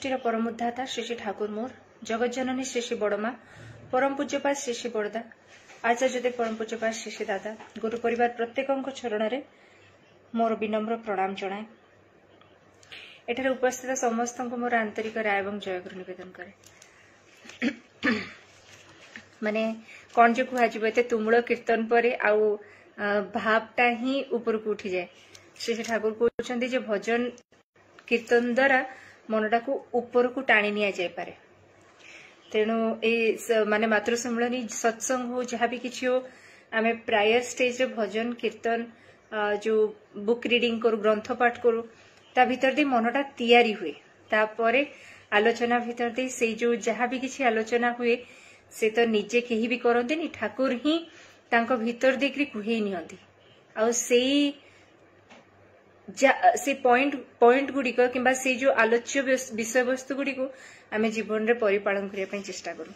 सृष्टिर परम उद्धाता श्री श्री ठाकुर मोर जगत जननी श्री श्री बड़मा परम पूज्यपात श्री श्री बड़दा आचार्य परम पूज्यपात श्री श्री दादा गुरु परिवार प्रत्येक चरण में मोर विनम्र प्रणाम जनाए। एठारे उपस्थित समस्त को मोर आंतरिक राय एवं जयगुरु निवेदन करे। माने कौन जो कहुए तुमुल कीर्तन पर आउ भावटा ही ऊपर को उठी जाए। श्री श्री ठाकुर कहते भजन कीर्तन द्वारा मनटा को ऊपर को टाणी नि जाय पारे। तेणु ए माने मातृ सम्मेलनी सत्संग हो जहाँ भी किसी हो आमे प्रायर स्टेज रे भजन कीर्तन जो बुक रीडिंग करू ग्रंथ पाठ करू ता भीतर दे मनटा तैयारी हुए। तापरे आलोचना भीतर दे से जो जहाँ भी किसी आलोचना हुए से तो निजे कहीं भी करते नि ठाकुर ही तांको भीतर देखरी कुहे नियंती आ से पॉइंट गुड़िक किंबा से जो आलोच्य विषय वस्तु गुड़िक आमे जीवन रे परिपालन करने चेष्टा करूँ।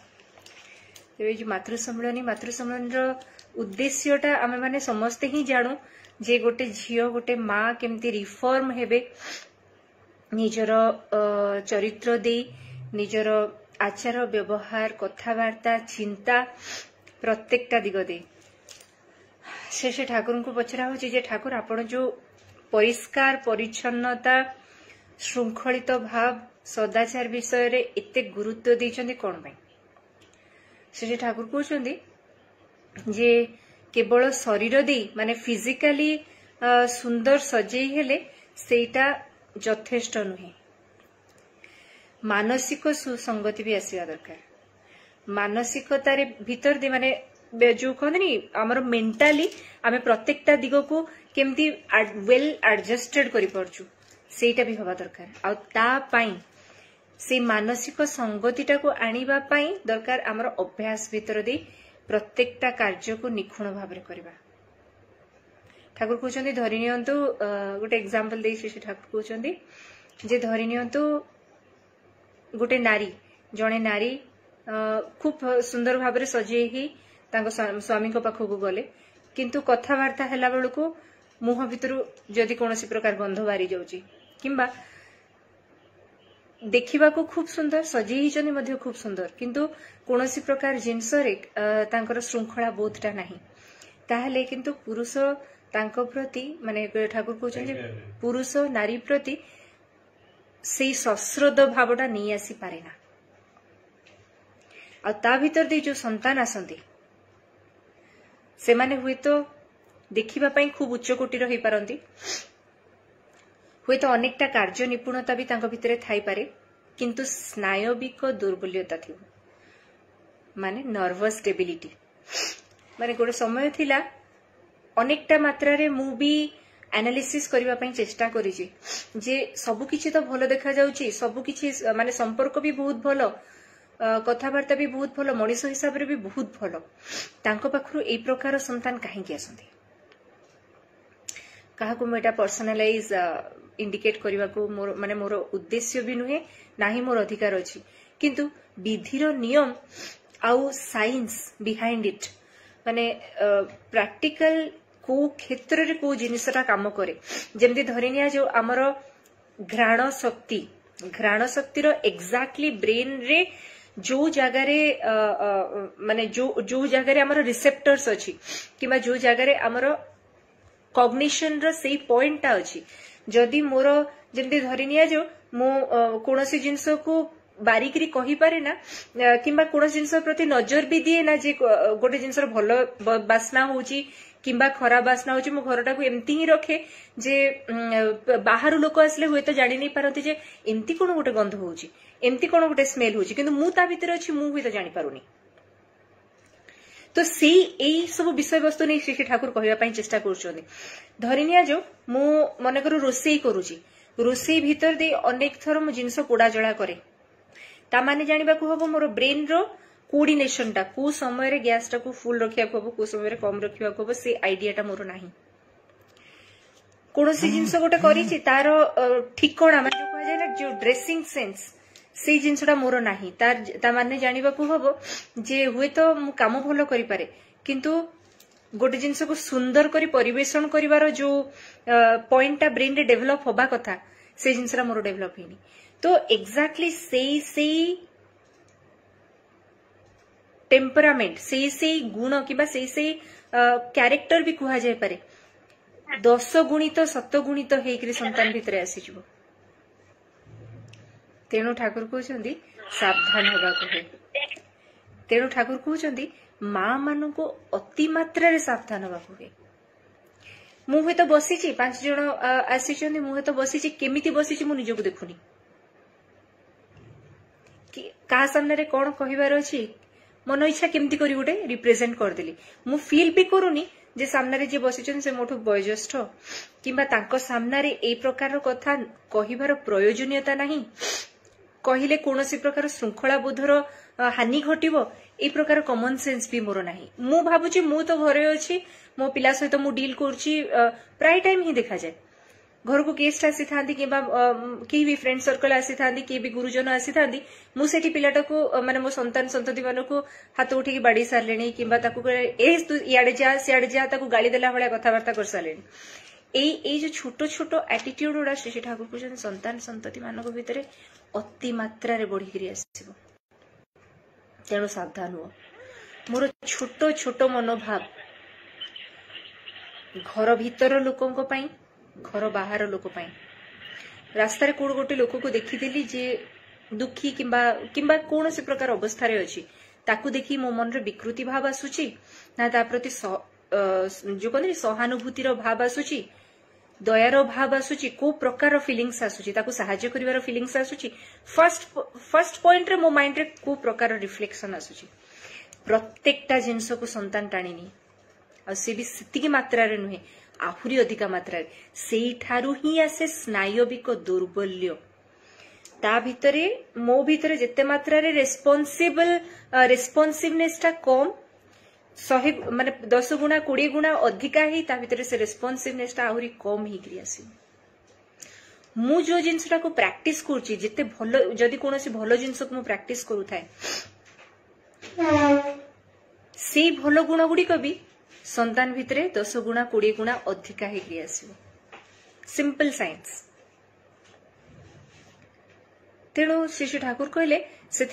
तेरे जो मातृ सम्मेलन उद्देश्यटा आमे माने समस्ते ही जानू जे गोटे झियो गोटे माँ केमती रिफॉर्म हेबे निजर चरित्र दे निजर आचार व्यवहार कथबार्ता चिंता प्रत्येकटा दिग दे। से ठाकुर को पचरा हो ठाकुर आपण जो परिष्कार परिच्छन्नता श्रृंखलित भाव सदाचार विषय रे एते गुरुत्व देइछन्ती कोन पई। श्री ठाकुर कहउछन्ती जे केवल शरीर दे माने फिजिकली सुंदर सजेई हेले सेटा यथेष्ट नुहे। मानसिक सुसंगति भी आसीबा दरकार। मानसिकतार भीतर दे माने जो कहते आमर मेंटाली आमे प्रत्येकटा दिग को केमती वेल एडजस्टेड करि परछु सेटा भी हवा दरकार। आ ता पई से मानसिक संगतिटा को आनिबा पई दरकार आमर अभ्यास भीतर दे प्रत्येकटा कार्य को निखुण भाव में करबा। ठाकुर कहउछन्ती धरि नियंतु गोटे एग्जांपल दे श्री ठाकुर कहउछन्ती जे धरि नियंतु गोटे नारी जणे नारी खूब सुंदर भाव में सजे ही स्वामी को पाखक गले किंतु कथबार्ता हैला बेलू मुह भितर जदि कौन प्रकार गंध बारी जाउची किंबा देखिबा को खूब सुंदर सजेई मध्य खूब सुंदर किंतु कौन प्रकार जिनस तांकर श्रृंखला बोधटा नहीं ताहले किंतु पुरुष तांको प्रति माने ठाकुर कहउछन्ती पुरुष नारी प्रति से सश्रद्ध भावटा नहीं आसी पारेना। आ ता भीतर दे जो संतान आसंती से माने हुए तो देखिबा पई खूब उच्च कोटीर होई पारंती हुए तो अनेकटा कार्य निपुणता भी तांको भितरे थाई पारे किंतु स्नायविक दुर्बल्यता थी माने नर्वस स्टेबिलिटी। माने गोटे समय थिला अनेकटा मात्रा रे मु भी एनालिसिस करबा पई चेष्टा करी जे सब किछि तो भलो देखा जाउची सब किछि माने संपर्क भी बहुत भलो कथबार्ता भी बहुत भलो मनीष हिसाब रे भी बहुत भलो तांको पाखरु ए प्रकार संतान काहेकि आसंती। काहाकु मेटा पर्सनलाइज इंडिकेट करबा को मोर माने मोर उद्देश्य भी नुहे नाही मोर अधिकार अछि किंतु विधिर नियम आउ साइंस बिहाइंड इट माने प्रैक्टिकल को क्षेत्र रे को जिनिसटा काम करे जेमति धरिनिया जो हमर घ्राण शक्ति रो एक्जेक्टली ब्रेन रे जो जगह रे माने जो जगह रे हमर रिसेप्टर्स अछि किबा जो जगह रे हमर कॉग्निशन रो सेही पॉइंटटा अछि जदि मोर जेमति धरिनिया जो मो कोनोसी जिंस को बारीकरी कहि पारे ना किंबा कोनोसी जिंस प्रति नजर भी दिए ना जे गोटे जिंस भलो बासना होची किंबा खराब बासना होची मो घरटा को एमती ही रखे जे बाहर लोक आसले हुए तो जानि नहीं पारती जे एमती कोन गोटे गंध होची एमती कोन गोटे स्मेल होची किंतु मु ता भीतर अछि मु हुए तो जानि पारुनी। तो से एई सब विषय वस्तु नै श्री ठाकुर कहबा पई चेष्टा करछोनी। धरिनिया जो मु मने करू रोसेई करूची रोसेई भीतर दे अनेक थर मु जिंस पोड़ा जळा करे ता माने जानिबा को हबो मोर ब्रेन रो कोऑर्डिनेशन टा को समय रे गैस टा को फुल रखिया को हबो को समय रे कम रखिया को हबो से आईडिया टा मोर नाही। कोनोसी जिंस गोटे करिछि तार ठिकणा माने जो कह जाय ना जो ड्रेसिंग सेंस से जिनसटा मोर नाही ता माने जानिबा को हबो जे हुए तो मु काम भलो करि पारे किंतु गोटे जिनस को सुंदर करी परिवेषण करिवार जो पॉइंटटा ब्रेन रे डेवलप होबा कथा से जिनसरा मोर डेवलप हेनी। तो एग्जैक्टली से टेम्परामेंट से गुण कि क्यारेक्टर भी कह जाय पारे 10 गुणित 7 गुणित होकर संतान भितर आसीज तेणु ठाकुर कहते सावधान होगा हुए तेणु ठाकुर कहते माँ मान को अति मात्रा रे सावधान होगा हुए मु हे तो बसी 5 जन आसी मुझे तो बसी केमिति बसी मु निजको देखुनी क्या सामने कौन कहबार अच्छी मन इच्छा केमती करी गोटे रिप्रेजेंट करदेली मु फील भी करूनी जे सामने जे बसी से मोठू वयोज्येष्ठ किंबा तांको सामने ए प्रकार कथा कहिबार प्रयोजनीयता नहीं कहले कौनसी प्रकार श्रृंखला बोधर हानि घटिबो ए प्रकार कॉमन सेंस भी मोर नाही मु भाबुची मु तो घरे अछि मो पिला सहित मु डील करछि प्राय टाइम ही देखा जाए घर को गेस्ट आसी था कि भी फ्रेंड सर्कल आसी था कि भी गुरुजन आसी था मुझे पिलाटा को माने मो संतान संतति मान को हाथ उठिकी बाड़ी सारे कि इे जा सियाड़े जा गाड़ी देला भाया कथबार्ता कर सारे जो छोट छोट एटीट्यूड गुड़ा श्री ठाकुर कहते संतान संतति मान भितर अति मात्रा बढ़ी आसो तेणु सावधान हुआ मोर छोट छोट मनोभाव घर भीतर लोकों घर बाहर लोक रास्तार कोड़ गोटे लोक को देखीदेली जे दुखी किंबा कौन से प्रकार अवस्था अच्छी ताकू देखी मो मन रे विकृति भाव आसुची ना ता प्रति जो कहते सहानुभूतिर भाव आसुची दयार भाव आसुची को प्रकार फिलिंग्स आसुची ताकू सहाय्य करिवार फिलिंग्स आसुची फर्स्ट पॉइंट रे मो माइंड रे को प्रकार रिफ्लेक्शन आसुची प्रत्येकटा जिनस को संतान टाणीनी आ से भी सेतिकी मात्रा रे नुहे आहुरी अधिका मात्रा से ही आसे स्नायविक दुर्बल्य ता भितरे मो भितरे जेते मात्रा रे रेस्पॉन्सिवनेस टा कम 100 माने 10 गुणा 20 गुणा अधिका ही ता भितरे से रेस्पॉन्सिवनेस टा आहुरी कम ही करी आसी मु जो जिंसटा को प्रैक्टिस करची जेते भलो जदी कोनोसी भलो जिंस को मु प्रैक्टिस करू थाए से भलो गुण गुडी को भी संतान भितरे 10 गुणा 20 गुणा अधिका ही आसो सिंपल साइंस तेणु श्री ठाकुर कहले से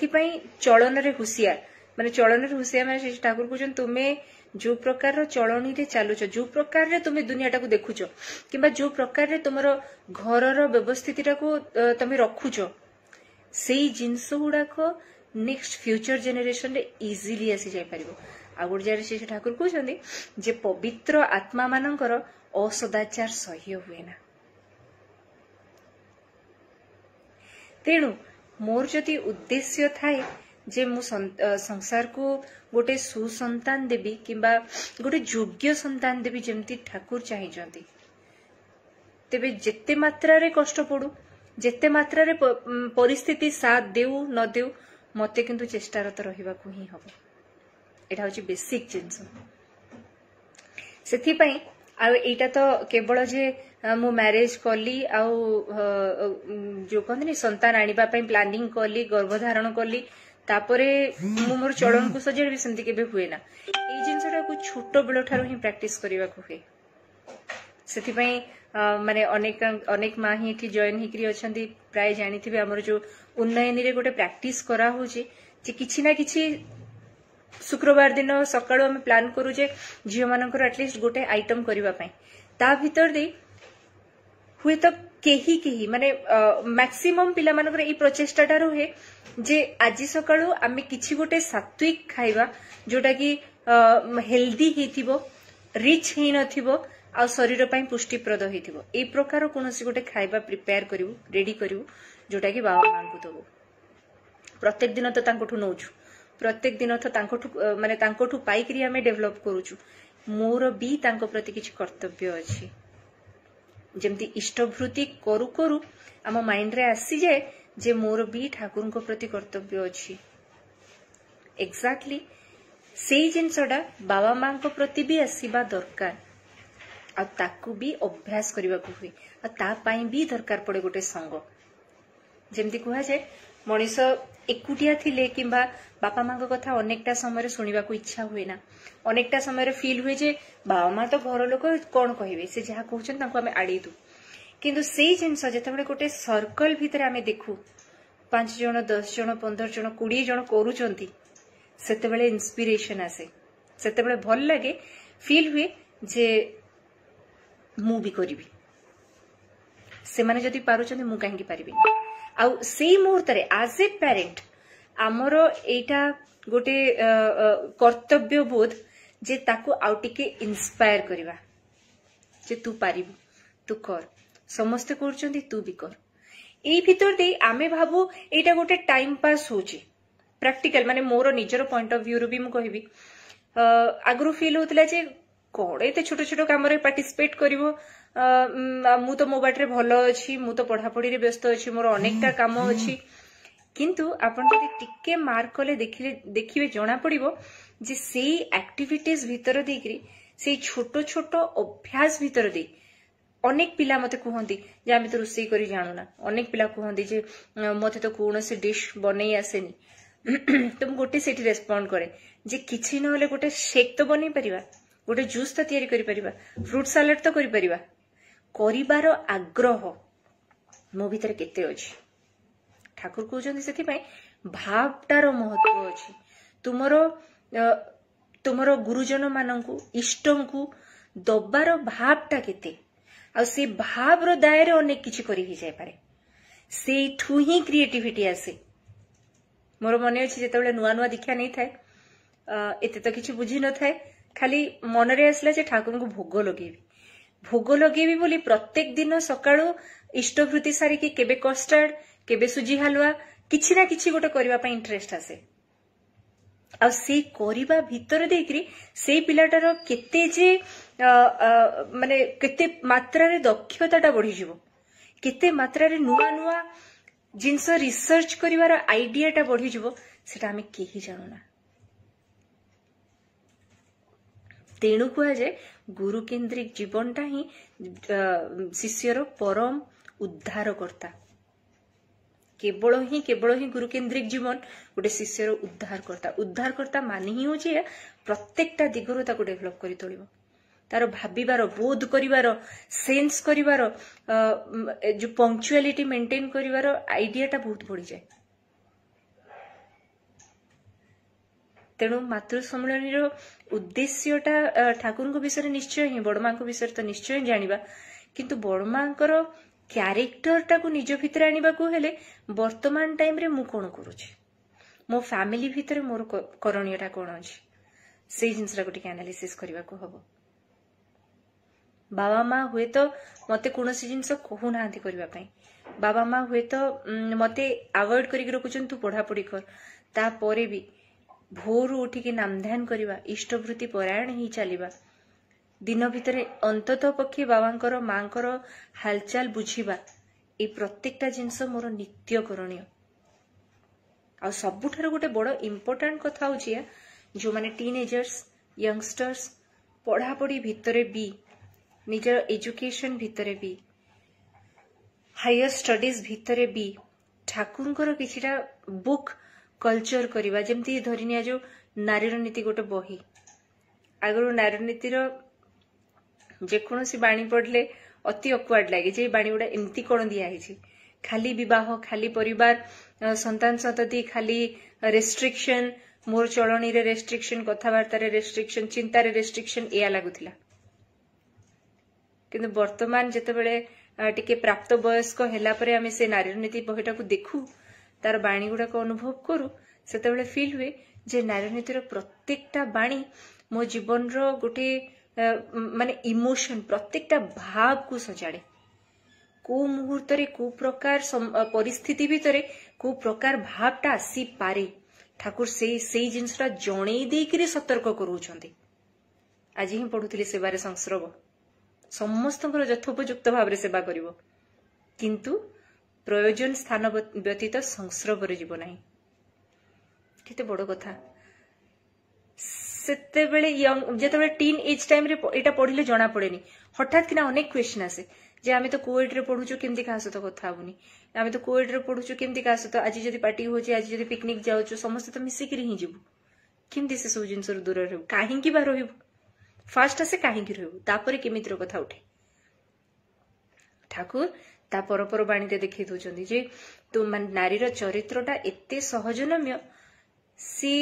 चलन रे हुसियार माने चलन रे हुसियार माने श्री ठाकुर कहते तुम्हें जो प्रकार चलनी रे चलुच जो प्रकार रे तुम्हें दुनियाटा को देखुच किंबा जो प्रकार रे तुमर घर व्यवस्थितिटा को तमे रखुच सेई जिंस गुड़ाक नेक्स्ट फ्यूचर जेनेरेशन रे इजीली आसी जाय परिबो आ गोटे जगह श्री ठाकुर कहते जे पवित्र आत्मा मानकर असदाचार सह्य हुए ना तेणु मोर जदि उद्देश्य थाए जे मु संसार को गोटे सुसंतान देवी किंबा गोटे योग्य संतान देवी जेमती ठाकुर चाहिए तेबे जेते मात्रा रे कष्ट पड़ू जेते मात्रा रे परिस्थिति साथ देउ न देउ मते किंतु चेष्टारत रहिबाकू ही हबो एटा होची बेसिक जिंस सेथिपाई आ एटा तो केवल जे मु मैरिज कली आ जो कहते संतान आनिबा पई प्लानिंग कली गर्भधारण कली तापरे मु मोर चलन को सजेड़ भी सेमती केबे हुए ना ए जिंसटा को छोट बेलो ठारो ही प्रैक्टिस करिवा को हुए सेथिपाई माने अनेक माँ ही एठी जॉइन हिकरी अछंती प्राय जानिथिबे हमर जो उन्नयन रे गोटे प्रैक्टिस करा होची जे किछि ना किछि शुक्रवार दिन सकाळु हम प्लान करू जे झियो मानकर एटलीस्ट गोटे आइटम करिवा पई ता भीतर दे हुए तो केही माने मैक्सिमम पिला मानकर ई प्रचेष्टाटा रहे जे आज सकाळु आमे किछि गोटे सात्विक खाइबा जोटा कि हेल्दी हेथिबो रिच हे नथिबो आ शरीर पई पुष्टिप्रद हेथिबो ए प्रकार कोनोसी गोटे खाइबा प्रिपेयर करिवु रेडी करिवु जोटा कि बाबा मां को दबो प्रत्येक दिन तो तांकोठु नौछु प्रत्येक दिन तो माने तांकोठु पाइकरी आमे डेवलप करूछु मोर भी तांको प्रति किछि कर्तव्य अछि जेमती इष्टभृति करू करू आम माइंड रे आसी जाए जे मोर भी ठाकुर को प्रति कर्तव्य अछि एक्जाक्टली सेई जिनसडा बाबा मां को प्रति भी आसीबा दरकार आ ताकू भी अभ्यास करबा को हुए आ ता पई भी दरकार पड़े गोटे संग जेमती कहा जाए मनीष एकुटिया थिले किंबा बापा माँ कथा अनेकटा समय शुणा इच्छा हुए ना अनेकटा समय फील हुए जे बाबा माँ तो घर लोक कौन कहे से जहाँ कहते आड़े दू किंतु सेई जिंस जेतेबेले गोटे सर्कल भितर आमे देखू 5 जन 10 जन 15 जन 20 जन करूचंती सेतेबेले इंस्पिरेशन आसे सेतेबेले भल लगे फील हुए जे मु भी करिवि से माने जदि पारुचंती मु काहेकि पारिबिनी आउ सेई मुहूर्त रे एज ए पेरेंट आमर एटा गोटे कर्तव्य बोध जे ताकू आउ टिके इंस्पायर करिवा जे तू पारिबु तू कर समस्ते करचंती तू भी कर एई भितर दे आमे भाबू एटा गोटे टाइम पास होची प्रैक्टिकल माने मोर निजर पॉइंट ऑफ व्यू रो भी मु कहिबी आगरु फील होतला जे कोन एते छोट छोट काम रे पार्टिसिपेट करिवो मु तो मो बाटरे भलो अछि मु तो पढ़ा पढ़ी रे व्यस्त अछि मोर अनेकटा काम अछि किंतु आपण जदि टिके मार्क कले देखिबे जणा पड़िबो जे सेई एक्टिविटीज भितर देकरी सेई छोट छोट अभ्यास भितर दे अनेक पिला मते कहंती जे आमे तो रोसई करी जानूना अनेक पिला कहंती जे मते तो कोनोसी डिश बनै आसेनी तुम गोटे सेठी रेस्पोंड करे जे किछि नहले गोटे शेक तो बनै परिबा गोटे जूस तो तयारी करि परिबा फ्रूट सलाड तो करि परिबा करिबार आग्रह मो भितर केते अछि ठाकुर कहउछन्ती सेति पय भावटार महत्व अछि तुमरो गुरुजन माननकु इष्टंकु दबार भावटा केते आ से भाव रो दायरे अनेक किछि करि हि जाय पारे से ठु ही क्रिएटिविटी आसे मोर मने अछि जेतेबेले नुआ नुआ दीक्षा नै थाए एते तो किछि बुझी न थाए खाली मन रे आसला जे ठाकुर को भोग लगेबी बोली प्रत्येक दिन सकाळु इष्टवृत्ति सारी कि केबे कस्टर्ड केबे सुजी हलवा किछि ना किछि गोटे करबा पय इंटरेस्ट आसे आ से करिबा भितर देकरी से पिलाटार केते जे माने केते मात्रा रे दक्षताटा बढ़ी जिवो केते मात्रा रे नुआ नुआ जिंस रिसर्च करिवार आइडियाटा बढ़ी जिवो सेटा हमें केही जानुना तेणु कह जाए गुरु केन्द्रिक जीवनटा ही शिष्यर परम उद्धारकर्ता केवल ही गुरु केन्द्रिक जीवन गोटे शिष्यर उद्धारकर्ता माने ही होची प्रत्येकटा दिगरु ताको डेभलप करि तोलिबो तार भाबिबार बोध करिवार सेंस करिवार जो पंक्चुअलिटी मेंटेन करिवार आइडियाटा बहुत बढ़ी जाए तेणु मातृ सम्मेलन उद्देश्यटा ठाकुर विषय निश्चय ही बड़मा विषय तो निश्चय जानिबा किंतु बड़मा क्यारेक्टरटा को निज भितर आनिबा को हेले वर्तमान टाइम रे मु कोन करूची मो फैमिली भितर मोर करणीयटा कोन अछि से जिंसरा को टिके एनालिसिस करबा को हबो बाबा माँ हुए तो मते कोनोसी जिंस कहू नांती करबा पई बाबा माँ हुए तो मते अवॉइड करिक रखुचन तू पढ़ा पढ़ी कर ता परे भी भोर उठिके नाम ध्यान करवा इष्टवृत्ति परायण ही चलिबा दिन भितर अंततः पक्षे बाबांकर मांकर हालचाल बुझीबा ए प्रत्येकटा जिंस मोर नित्य करणीय आ सबुठार गोटे बड़ इम्पोर्टेंट कथा होची जो माने टीनेजर्स यंगस्टर्स पढ़ा पढ़ी भितरे भी निजर एजुकेशन भितरे भी हायर स्टडीज भितरे भी ठाकुरंकर किछिटा बुक कल्चर करवा जमती धरिनिया जो नारीर नीति गोटे बही आगु नारीर नीतिर जेकोसी बाणी पढ़ले अति अक्वार्ड लगे जे बाणी गुड़ा एमती कौन दिखाई खाली विवाह खाली परिवार संतान संतति खाली रेस्ट्रिक्शन मोर चलनी रे रेस्ट्रिक्शन कथबार्ता रे रेस्ट्रिक्शन चिंता रे रेस्ट्रिक्शन या लगुला किंतु वर्तमान जेतेबेले टिके प्राप्त वयस्क हैला परे आमे से नारीर नीति बहीटा को देखू तार बाणी गुड़ाक अनुभव करू सेतेबेले फील हुए जे नारी नीतिर प्रत्येकटा बाणी मो जीवन रो गोटे माने इमोशन प्रत्येकटा भाव को सजाड़े को मुहूर्त रे को प्रकार परिस्थिति भितरे को प्रकार भावटा आसी पारे ठाकुर से जिनसटा जणै देकरी सतर्क करूछंती आज ही पढ़ुथिले सेवारे संस्रव समस्तଙ୍କର यथोपयुक्त भाव रे सेवा करिवो किंतु प्रयोजन स्थान व्यतीत संस्रव जीव ना केते बड़ कथा सेतेबेले जेतेबेले टीन एज टाइम रे एटा पढ़िले जना पड़ेनी हठात किना अनेक क्वेश्चन आसे जे आमे तो कोएड रे पढुचो केमती का सହିତ कथा होनी आमे तो कोएड रे पढुचो केमती का सହିତ आज जदी पार्टी होची आज जदी पिकनिक जाउचो समस्त तो मिसी करी ही जीवु केमती से सब जिंस दूर रहबो काहे की बा रहबो फास्ट आसे काहे की रहबो तापरे केमितिर कथा उठे ठाकुर ता परपर बाणी देखी दौरान जे तो नारीर चरित्रटा एते सहजनम्य सी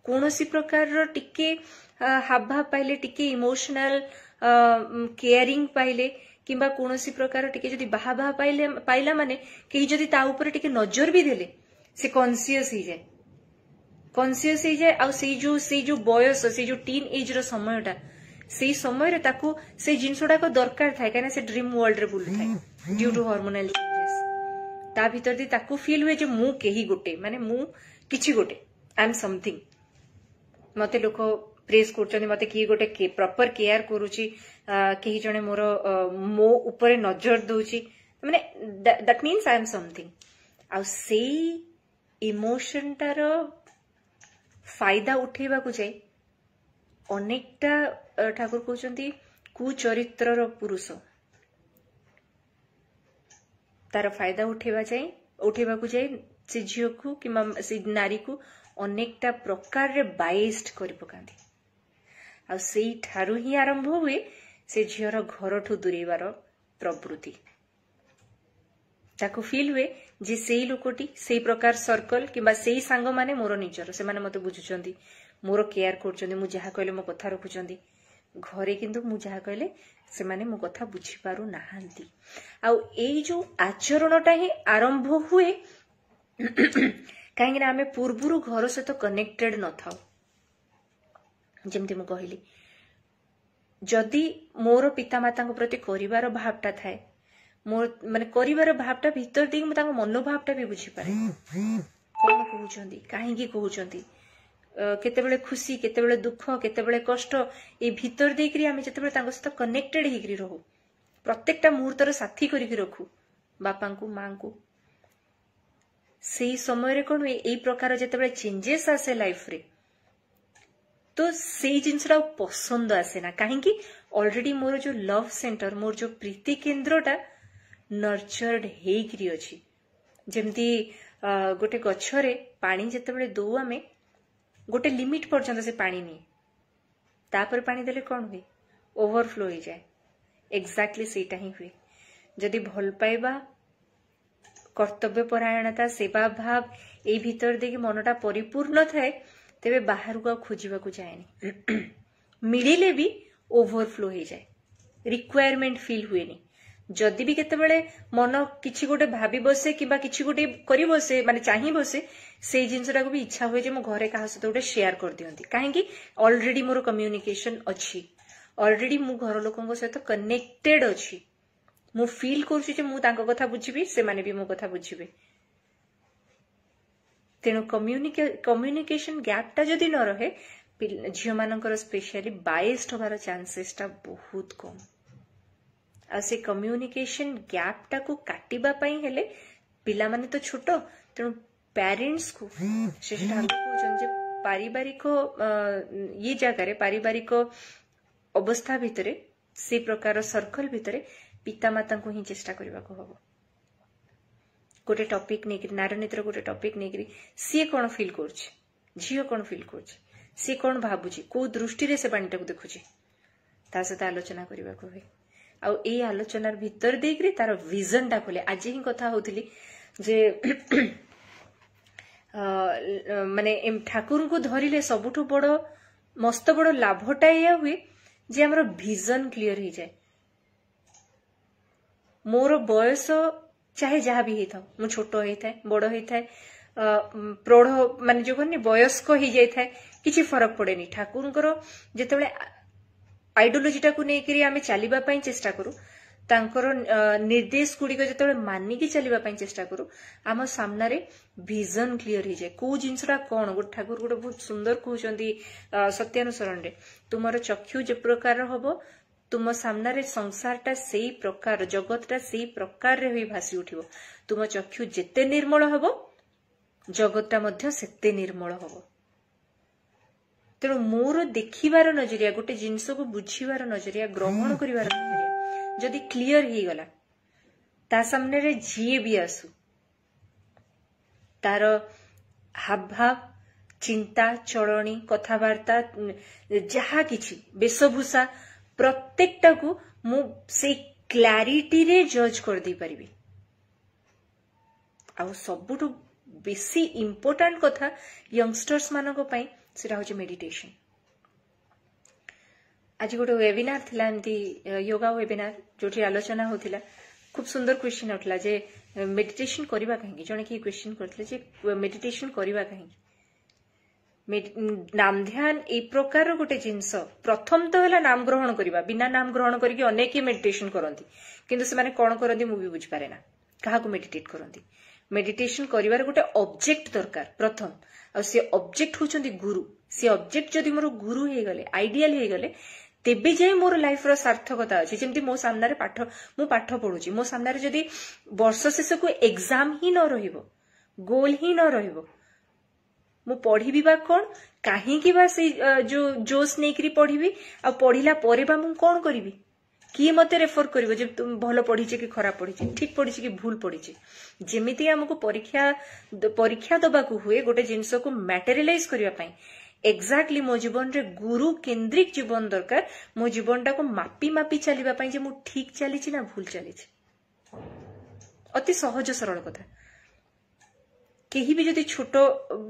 कौनसी प्रकार टिके हावभाव पाइले टिके इमोशनल केयरिंग पाइले किंबा कौनसी प्रकार टिके जदि बाहा पाइला माने कहीं जदि ता ऊपर टिके नजर भी देले से कॉन्शियस ही जाए आ से जो बयस से जो टीन एज रो समयटा से समय रे ताको से जिनसोडा को दरकार थाए काना से ड्रीम वर्ल्ड रे बुलु थाए ड्यू टू हार्मोनल चेंजेस ता भीतर दी ताको फील हुए जे मु केही गोटे माने मु किछि गोटे आई एम समथिंग मते लोक प्रेस करछन मते की गोटे प्रॉपर केयर करूची केही जणे मोर मो ऊपर नजर दोची माने that means I am something आ से इमोशन टार फायदा उठेबा को जाय अनेकटा ठाकुर कहउचंती कुचरित्रर पुरुष तार फायदा उठेबा को जाय से झियो को किमा से नारी को अनेकटा प्रकार रे बाइस्ड करि पकांती आ सेई ठारू ही आरंभ हुए से झियर घरठू दूरेबार प्रवृत्ति ताको फील हुए जे सेई लोकटी सेई प्रकार सर्कल किंबा सेई सांग माने मोर निजर से माने मते बुझुचंदी मोर केयर करचंदी मु जहा कहले मो कथा रखुचंदी घरे किंतु मु जहा कहले से माने मो कथा बुझी पारु नाहांती आ एई जो आचरणटा ही आरंभ हुए कहीं आमे पूर्वरु घर सहित कनेक्टेड न था जमती मु कहली जदि मोर पितामाता प्रति करिवार भावटा थाए मोर माने करिवार भावटा भीतर देख मु तांको मनोभावटा भी बुझी पारे कोन कहउचंदी काहेकी कहउचंदी केतेबेले खुशी केतेबेले दुख केतेबेले कष्ट ए भीतर देकरी आमे जतेबेले तांको सहित कनेक्टेड हेकरी रहू प्रत्येकटा मुहूर्तर साथी करिकि रखू बापांकु मांकु से समय रे कोन ए प्रकार जतेबेले चेंजेस आसे लाइफ रे तो से जिनसरा पसंद आसे ना काहेकी ऑलरेडी मोर जो लव सेंटर मोर जो प्रीति केंद्रटा नर्चर्ड हेकरी अछि जेमती गोटे गछरे पानी जतेबेले दो आमे गोटे लिमिट पर्यंत से पानी नहीं तापर पानी देले कौन हुए ओवरफ्लो हो जाए एक्जाक्टली सेटा ही हुए जदि भल पाइबा कर्तव्य परायणता सेवा भाव ए भीतर देखि मनटा परिपूर्ण थाए तेबे बाहर को खोजिबा को जाएनी मिडिले भी ओवरफ्लो हो जाए रिक्वायरमेंट फील हुएनी जदि भी केतेबेले मन किछि गोटे भाबी बसे किबा किछि गोटे करि बसे माने चाहि बसे से जिनसटा को भी इच्छा हुए जे मो घरे काहा सहित गोटे शेयर कर दियंती काहेकी ऑलरेडी मोर कम्युनिकेशन अछि ऑलरेडी मु घर लोकंग सहित कनेक्टेड अछि मु फील करछि जे मु तांको कथा बुझिबी से माने भी मो कथा बुझिबे तेणु कम्युनिकेशन गैपटा जदि न रहे झियो मानकर स्पेशली बाइस्ड होबार चांसेसटा बहुत कम आ से कम्युनिकेशन गैपटा को काटिबा पई हेले पिला माने तो छोट तेणु पेरेंट्स को शेषा जे पारिवारिक ये जगह पारिवारिक अवस्था भितरे से प्रकार सर्कल भितरे पितामाता को ही चेष्टा करबा को हबो गोटे टॉपिक नेकरी नारनीतिर गोटे टॉपिक नेकरी सी कौन फील करछि झियो कौन फील करछि सी कौन भाबुछि को दृष्टि रे से बाणीटा को देखुछि ता सहित आलोचना करबा को हुए आ ए आलोचनार भीतर देकरी तार विजन टा खोले आज ही कथा होतली जे माने ठाकुर को धरिले सबुठु बड़ मस्त बड़ लाभटा या हुए जे हमर विजन क्लियर हो जाए मोर बयस चाहे जहाँ भी होता मु छोट होता है बड़ होता है प्रौढ़ माने जो कहनी वयस्क हो जाए किसी फरक पड़ेनी ठाकुर जिते आइडियोलोजीटा को लेकर आम चलने चेष्टा करूँ तांकर निर्देश गुड़िक जो मानिकी चलने चेष्टा करूँ आम सामने विजन क्लियर हो जाए कौ जिनसा कौन गोटे ठाकुर गोटे बहुत सुंदर कहते सत्यानुसरण तुमर चक्षु जो प्रकार हम तुम सामने संसारटा से प्रकार जगतटा से प्रकार रे हुई भासी उठिबो तुम चक्षु जेते निर्मल हबो जगतटा मध्य सेते निर्मल हबो तेणु मोर देखिबार नजरिया गोटे जिनस को बुझीबार नजरिया ग्रहण करिवार नजरिया जदि क्लियर ही गला ता सामने रे जिए भी आसु तार हावभाव चिंता चलनी कथावार्ता जहा किछि वेशभूषा प्रत्येकटा को मु से क्लारिटी रे जज कर दी परिबी। आउ सबुठु बेसी इंपोर्टेंट कथा यंगस्टर्स मानको पई सेटा होचे मेडिटेशन। आज गोटे वेबिनार थिला एमती योगा वेबिनार जोठी आलोचना होथिला। खूब सुंदर क्वेश्चन उठला जे मेडिटेशन करबा काहे जने कि क्वेश्चन करथले जे मेडिटेशन करबा काहे नाम ध्यान ए प्रकार गोटे जिंस प्रथम तो हला नाम ग्रहण करबा बिना नाम ग्रहण करके अनेक मेडिटेशन करंती किंतु से माने कोन करंती मु भी बुझ पारे ना काहा को मेडिटेट करंती। मेडिटेशन करिवार गोटे ऑब्जेक्ट दरकार प्रथम आ से ऑब्जेक्ट होचंदी गुरु। से ऑब्जेक्ट जदि मोर गुरु हे गले आइडियल हे गले तेबे जाए मोर लाइफ रो सार्थकता अछि। जेमति मो सामने रे मु पाठ पढुची मो सामने रे जदि वर्ष शेष को एग्जाम ही न रहिबो गोल ही न रहिबो मु पढ़ी बा कोन काहे कि बा से जो जोश नै करी पढ़ीबी आ पढ़िला परे बा मु कोन करिवि किए मते रेफर करिवो जे तुम भलो पढ़ीचे कि खराब पढ़ीचे ठीक पढ़ीचे कि भूल पढ़ीचे। जेमिति हमको परीक्षा दबा को हुए गोटे जिंस को मटेरियलाइज करिया पई एक्जाक्टली मो जीवन रे गुरु केंद्रिक जीवन दरकार। मो जीवन टा को मापी मापी चलीबा पई जे मु ठीक चलीची ना भूल चलीची। अति सहज सरल कथा। केही भी जदि छोट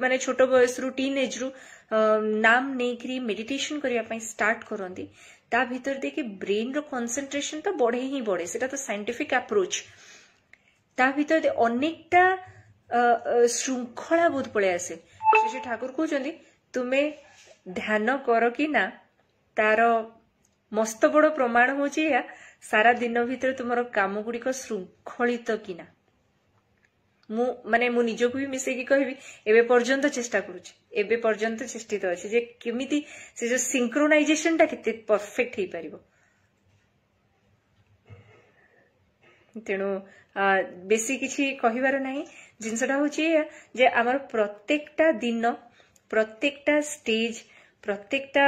माने छोट बयस रु टीन एज रु नाम नै करी मेडिटेशन करिया पई स्टार्ट करंदी ता भीतर देखि ब्रेन रो कंसंट्रेशन तो बढ़े ही बढ़े। सेटा तो साइंटिफिक अप्रोच। ता भीतर अनेकटा श्रृंखला बोध पळे आसे। श्री ठाकुर कहउचंदी तुमे ध्यान कर कि ना तार मस्त बड़ प्रमाण होची या सारा दिन भीतर तुमरो काम गुडी को श्रृंखलित कि ना। मु निजको भी मिसे की कहबी एबे पर्यंत चेष्टा करूची एबे पर्यंत चेष्टित अछि जे केमिति से जो सिंक्रोनाइजेशन ता केते परफेक्ट हे परिबो। तेणु बेसी किछि कहिवार नाही। जिनसटा होची जे हमर प्रत्येकटा दिन प्रत्येकटा स्टेज प्रत्येकटा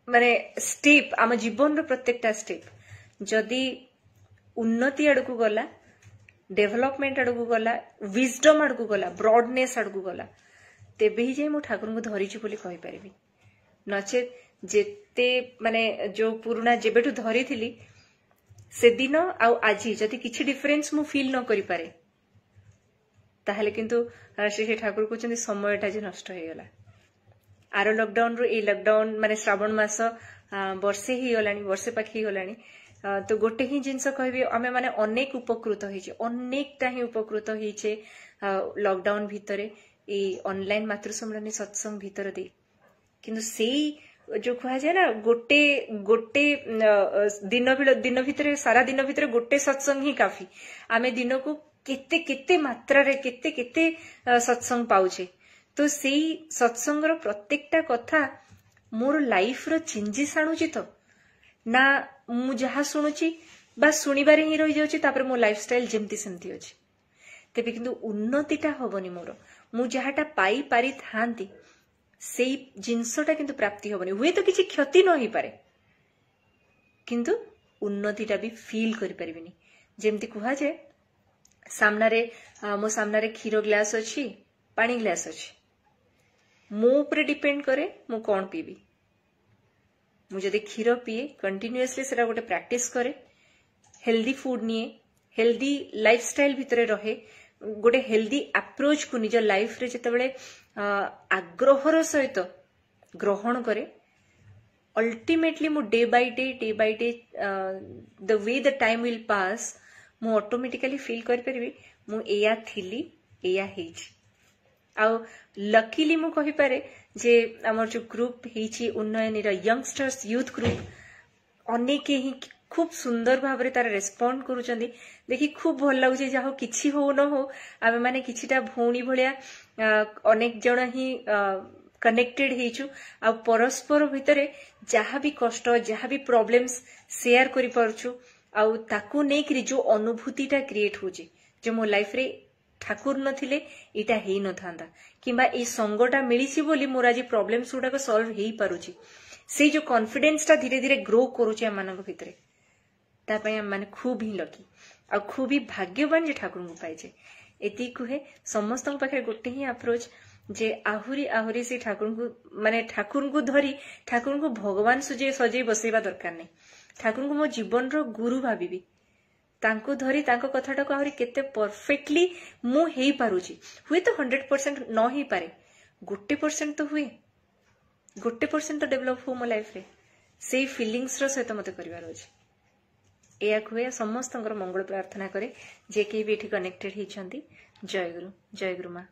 माने स्टेप आम जीवन रो प्रत्येकटा स्टेप जदि उन्नति आड़कू गला डेभलपमेंट आड़कू गला विजडम आड़कू गला ब्रॉडनेस आड़कू गला तेबे ही जाय मु ठाकुर को धरिची बोली कहि परिबी। नचेत जेते माने जो पुराना जेबेठु धरी थिली से दिन आउ आजी जदि किछि डिफरेंस मु फील न करि पारे ताहले किंतु श्री ठाकुर कहउचंदी समयटा जे नष्ट हे गला। आरो लॉकडाउन रो ए लॉकडाउन माने श्रावण मास वर्षे ही गलानी वर्षे पाखी गलानी तो गोटे ही जिनस कहबी आमे माने अनेक उपकृत होइछे अनेकटा ही उपकृत होइछे लॉकडाउन भितरे ए ऑनलाइन मातृ सम्मेलन सत्संग भीतर दे किंतु सेई जो कहा जाए ना गोटे गोटे दिन भितरे सारा दिन भितरे गोटे सत्संग ही काफी। आमे दिन को केते केते मात्रा रे केते केते सत्संग पाउछे तो सेई सत्संग रो प्रत्येकटा कथा मोर लाइफ रो चेंजेस आणुची तो ना मु जहा सुनुची बस सुनिबारे ही रही जाउची तापर मो लाइफस्टाइल जेमती सेमती अछि तेबे किंतु उन्नतिटा होबनी मोर मु जहाटा पाई पारी थांती सेई जिंसटा किंतु प्राप्ति होबनी हुए तो किछि क्षति न होई पारे किंतु उन्नतिटा भी फील करि परिबिनी। जेमती कुहा जे सामनारे मो सामनारे क्षीर ग्लास अछि पानी ग्लास अछि मो ऊपर डिपेंड करे मु कोन पीबी। मु जदि क्षीर पिए कंटिन्यूअसली सेटा गोटे प्रैक्टिस करे हेल्दी फूड निए हेल्दी लाइफस्टाइल भितरे रहे गोटे हेल्दी अप्रोच को निज लाइफ रे जेतेबेले आग्रहर सहित ग्रहण करे अल्टीमेटली मु day by day the way the time will pass मु ऑटोमेटिकली फील कर परबी मु एया थिली एया हेछि। आउ लकीली मु कहि पारे जे हमर जो ग्रुप हेछि उन्नयन यंगस्टर्स यूथ ग्रुप अनेक ही खूब सुंदर भाव तार रेस्पॉन्ड करूचंदी देखि खूब भल लागुचे जाहो किछि हो न हो आमे माने किछिटा भौणी भलिया अनेक जण ही कनेक्टेड हेछु आ परस्पर भितरे जहा भी कष्ट जहा भी प्रॉब्लम्स शेयर करि परछु आ ताकू नै करी जो अनुभूतिटा क्रिएट होची जो मो लाइफ रे ठाकुर नथिले एटा हेई न थांदा किबा ए संगटा मिलिछि बोली मोर आज प्रॉब्लम्स गुडा को सॉल्व हेई पारुची से जो कॉन्फिडेंस टा धीरे धीरे ग्रो करूची हम मानक भितरे ता पय हम माने खूब ही लकी आ खूब ही भाग्यवान जे ठाकुर को पाइजे। एति कुहे समस्त पाखे गोटे ही अप्रोच जे आहुरी आहुरी से ठाकुर को माने ठाकुर को धरी ठाकुर को भगवान सजे बसैबा दरकार नै ठाकुर को मो जीवन रो गुरु भाविबी तांको धरी तांको कथाटा आहरी केते परफेक्टली मु हेई पारुची हुए तो 100% न ही पारे 1% तो हुए 1% तो डेवलप हो मो लाइफ रे से फीलिंग्स रो सहित मते करिवार अछि एया हुए समस्त मंगल प्रार्थना करे जे के भी एठी कनेक्टेड हिचंती जय गुरु मां।